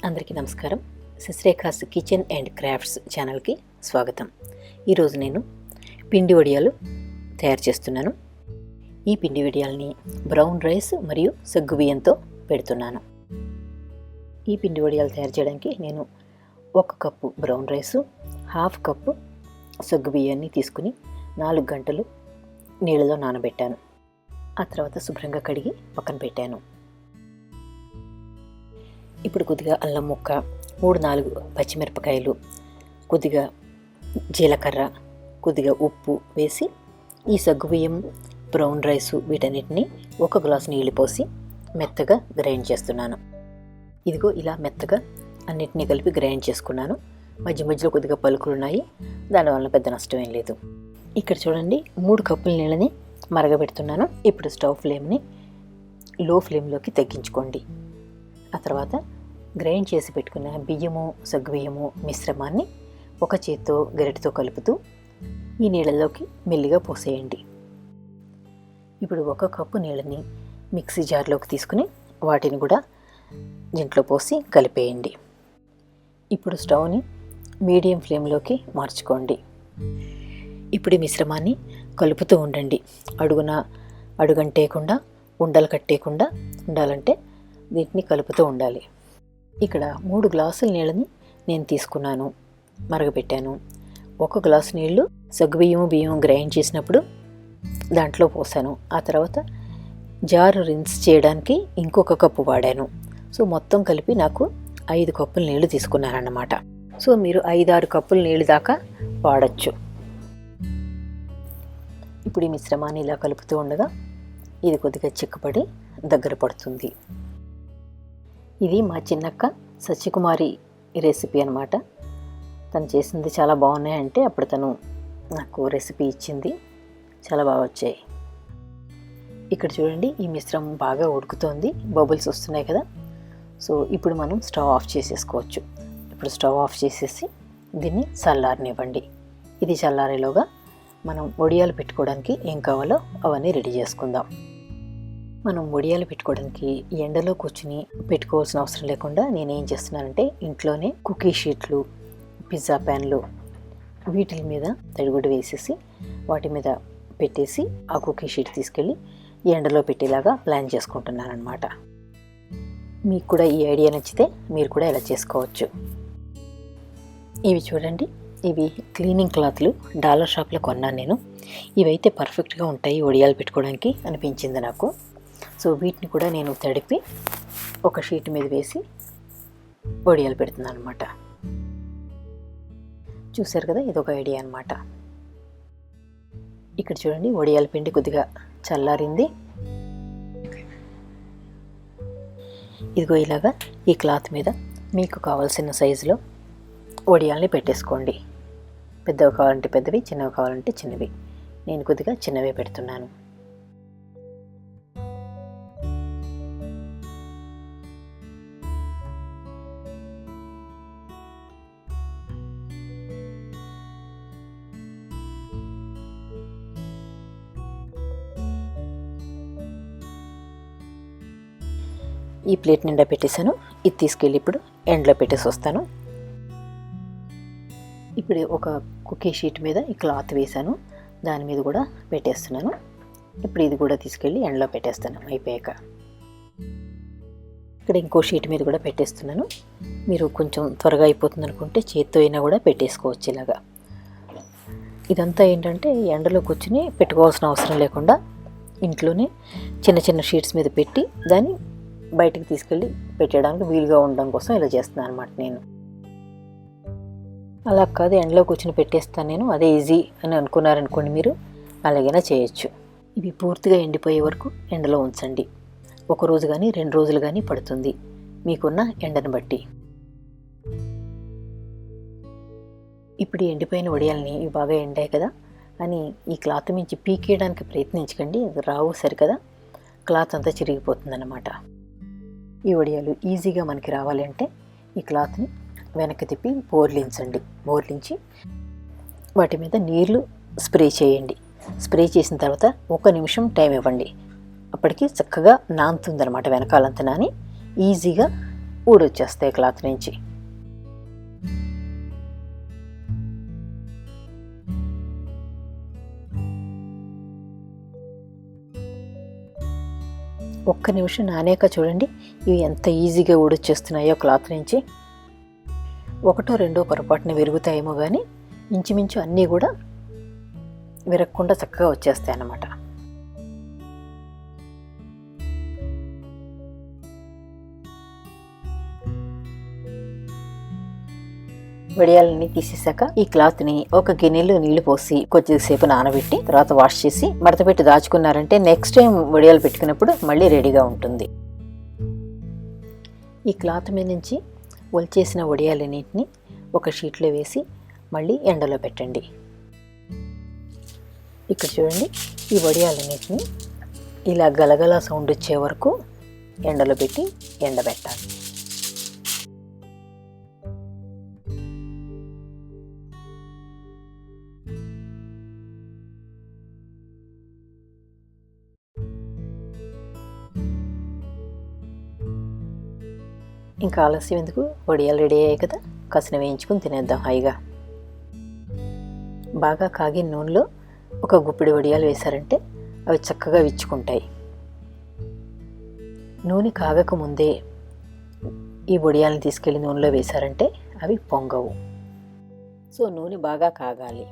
అందరికీ నమస్కారం. శశిరేఖాస్ kitchen and crafts ఛానల్కి స్వాగతం. ఈరోజు నేను పిండి వడియాలు తయారు చేస్తున్నాను. ఈ పిండి వడియాలని బ్రౌన్ రైస్ మరియు సగ్గుబియ్యంతో పెడుతున్నాను. ఈ పిండి వడియాలు తయారు చేయడానికి నేను 1 కప్పు బ్రౌన్ రైసు, 1/2 కప్పు సగ్గుబియ్యాన్ని తీసుకుని 4 గంటలు నీళ్ళలో నానబెట్టాను. ఆ తర్వాత శుభ్రంగా కడిగి పక్కన పెట్టాను. ఇప్పుడు కొద్దిగా అల్లం ముక్క, 3-4 పచ్చిమిరపకాయలు, కొద్దిగా జీలకర్ర, కొద్దిగా ఉప్పు వేసి ఈ సగ్గుబియ్యం, బ్రౌన్ రైసు వీటన్నిటిని 1 గ్లాసు నీళ్ళు పోసి మెత్తగా గ్రైండ్ చేస్తున్నాను. ఇదిగో ఇలా మెత్తగా అన్నిటినీ కలిపి గ్రైండ్ చేసుకున్నాను. మధ్య మధ్యలో కొద్దిగా పలుకులు ఉన్నాయి, దానివల్ల పెద్ద నష్టం ఏం లేదు. ఇక్కడ చూడండి, 3 కప్పుల నీళ్ళని మరగబెడుతున్నాను. ఇప్పుడు స్టవ్ ఫ్లేమ్ని లో ఫ్లేమ్లోకి తగ్గించుకోండి. ఆ తర్వాత గ్రైండ్ చేసి పెట్టుకున్న బియ్యము, సగ్గుబియ్యము మిశ్రమాన్ని ఒక చేత్తో గరిటెతో కలుపుతూ ఈ నీళ్ళలోకి మెల్లిగా పోసేయండి. ఇప్పుడు 1 కప్పు నీళ్ళని మిక్సీ జార్లోకి తీసుకుని వాటిని కూడా దీంట్లో పోసి కలిపేయండి. ఇప్పుడు స్టవ్ని మీడియం ఫ్లేమ్లోకి మార్చుకోండి. ఇప్పుడు ఈ మిశ్రమాన్ని కలుపుతూ ఉండండి. అడుగంటేయకుండా, ఉండలు కట్టేయకుండా ఉండాలంటే వీటిని కలుపుతూ ఉండాలి. ఇక్కడ 3 గ్లాసుల నీళ్ళని నేను తీసుకున్నాను, మరగపెట్టాను. 1 గ్లాసు నీళ్లు బియ్యం గ్రైండ్ చేసినప్పుడు దాంట్లో పోసాను. ఆ తర్వాత జారు రిన్స్ చేయడానికి ఇంకొక కప్పు వాడాను. సో మొత్తం కలిపి నాకు 5 కప్పుల నీళ్లు తీసుకున్నాను అన్నమాట. సో మీరు 5-6 కప్పుల నీళ్ళు దాకా వాడచ్చు. ఇప్పుడు ఈ మిశ్రమాన్ని ఇలా కలుపుతూ ఉండగా ఇది కొద్దిగా చిక్కపడి దగ్గర పడుతుంది. ఇది మా చిన్నక్క సత్యకుమారి రెసిపీ అనమాట. తను చేసింది చాలా బాగున్నాయంటే అప్పుడు తను నాకు రెసిపీ ఇచ్చింది. చాలా బాగా వచ్చాయి. ఇక్కడ చూడండి, ఈ మిశ్రమం బాగా ఉడుకుతోంది, బబుల్స్ వస్తున్నాయి కదా. సో ఇప్పుడు మనం స్టవ్ ఆఫ్ చేసేసుకోవచ్చు. ఇప్పుడు స్టవ్ ఆఫ్ చేసేసి దీన్ని చల్లారనివ్వండి. ఇది చల్లారేలోగా మనం వడియాలు పెట్టుకోవడానికి ఏం కావాలో అవన్నీ రెడీ చేసుకుందాం. మనం వడియాలు పెట్టుకోవడానికి ఎండలో కూర్చుని పెట్టుకోవాల్సిన అవసరం లేకుండా నేనేం చేస్తున్నానంటే ఇంట్లోనే కుకీ షీట్లు, పిజ్జా ప్యాన్లు వీటి మీద తడిగుడ్డ వేసేసి వాటి మీద పెట్టేసి ఆ కుకీ షీట్ తీసుకెళ్ళి ఎండలో పెట్టేలాగా ప్లాన్ చేసుకుంటున్నాను అనమాట. మీకు కూడా ఈ ఐడియా నచ్చితే మీరు కూడా ఇలా చేసుకోవచ్చు. ఇవి చూడండి, ఇవి క్లీనింగ్ క్లాత్లు డాలర్ షాప్లో కొన్నాను నేను. ఇవైతే పర్ఫెక్ట్గా ఉంటాయి వడియాలు పెట్టుకోవడానికి అనిపించింది నాకు. సో వీటిని కూడా నేను తడిపి ఒక షీట్ మీద వేసి వడియాలు పెడుతున్నాను అనమాట. చూసారు కదా, ఇదొక ఐడియా అనమాట. ఇక్కడ చూడండి, వడియాల పిండి కొద్దిగా చల్లారింది. ఇదిగో ఇలాగా ఈ క్లాత్ మీద మీకు కావాల్సిన సైజులో వడియాల్ని పెట్టేసుకోండి. పెద్దవి కావాలంటే పెద్దవి, చిన్నవి కావాలంటే చిన్నవి. నేను కొద్దిగా చిన్నవే పెడుతున్నాను. ఈ ప్లేట్ నిండా పెట్టేశాను. ఇది తీసుకెళ్ళి ఇప్పుడు ఎండలో పెట్టేసి వస్తాను. ఇప్పుడు ఒక కుకీ షీట్ మీద ఈ క్లాత్ వేసాను, దాని మీద కూడా పెట్టేస్తున్నాను. ఇప్పుడు ఇది కూడా తీసుకెళ్ళి ఎండలో పెట్టేస్తాను అయిపోయాక. ఇక్కడ ఇంకో షీట్ మీద కూడా పెట్టేస్తున్నాను. మీరు కొంచెం త్వరగా అయిపోతుంది అనుకుంటే చేత్తో అయినా కూడా పెట్టేసుకోవచ్చు ఇలాగా. ఇదంతా ఏంటంటే ఎండలో కూర్చుని పెట్టుకోవాల్సిన అవసరం లేకుండా ఇంట్లోనే చిన్న చిన్న షీట్స్ మీద పెట్టి దాన్ని బయటికి తీసుకెళ్ళి పెట్టడానికి వీలుగా ఉండడం కోసం ఇలా చేస్తున్నాను అనమాట నేను. అలా కాదు, ఎండలో కూర్చుని పెట్టేస్తాను నేను, అదే ఈజీ అని అనుకున్నారనుకోండి, మీరు అలాగైనా చేయొచ్చు. ఇవి పూర్తిగా ఎండిపోయే వరకు ఎండలో ఉంచండి. 1 రోజు కానీ 2 రోజులు కానీ పడుతుంది, మీకున్న ఎండను బట్టి. ఇప్పుడు ఎండిపోయిన వడియాలని ఇవి బాగా ఎండాయి కదా అని ఈ క్లాత్ మించి పీకేయడానికి ప్రయత్నించకండి, రావు సరికదా, క్లాత్ అంతా చిరిగిపోతుందన్నమాట. ఈ వడియాలు ఈజీగా మనకి రావాలంటే ఈ క్లాత్ని వెనక్కి తిప్పి బోర్లించి వాటి మీద నీళ్లు స్ప్రే చేయండి. స్ప్రే చేసిన తర్వాత 1 నిమిషం టైం ఇవ్వండి. అప్పటికి చక్కగా నానుతుందన్నమాట, వెనకాలంతా నాని ఈజీగా ఊడొచ్చేస్తాయి క్లాత్ నుంచి. ఒక్క నిమిషం నానాక చూడండి ఇవి ఎంత ఈజీగా ఊడొచ్చేస్తున్నాయో క్లాత్ నుంచి. ఒకటో రెండో పొరపాటున విరుగుతాయేమో కానీ ఇంచుమించు అన్నీ కూడా విరగకుండా చక్కగా వచ్చేస్తాయి అన్నమాట. వడియాలన్నీ తీసేసాక ఈ క్లాత్ని ఒక గిన్నెలో నీళ్లు పోసి కొద్దిసేపు నానబెట్టి తర్వాత వాష్ చేసి మడత పెట్టి దాచుకున్నారంటే నెక్స్ట్ టైం వడియాలు పెట్టుకున్నప్పుడు మళ్ళీ రెడీగా ఉంటుంది. ఈ క్లాత్ మీద నుంచి ఒలిచేసిన వడియాలన్నింటినీ ఒక షీట్లో వేసి మళ్ళీ ఎండలో పెట్టండి. ఇక్కడ చూడండి ఈ వడియాలన్నింటినీ ఇలా గలగల సౌండ్ వచ్చే వరకు ఎండలో పెట్టి ఎండబెట్టాలి. ఇంకా ఆలస్యం ఎందుకు, వడియాలు రెడీ అయ్యాయి కదా, కాసిన వేయించుకుని తినేద్దాం హాయిగా. బాగా కాగిన నూనెలో ఒక గుప్పిడి వడియాలు వేశారంటే అవి చక్కగా విచ్చుకుంటాయి. నూనె కాగకముందే ఈ వడియాలను తీసుకెళ్ళి నూనెలో వేశారంటే అవి పొంగవు. సో నూనె బాగా కాగాలి.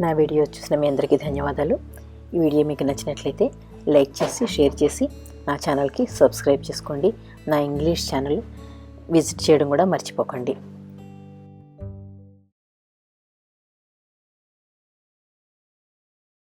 నా వీడియో చూసిన మీ అందరికీ ధన్యవాదాలు. ఈ వీడియో మీకు నచ్చినట్లయితే లైక్ చేసి షేర్ చేసి నా ఛానల్కి సబ్స్క్రైబ్ చేసుకోండి. నా ఇంగ్లీష్ ఛానల్ విజిట్ చేయడం కూడా మర్చిపోకండి.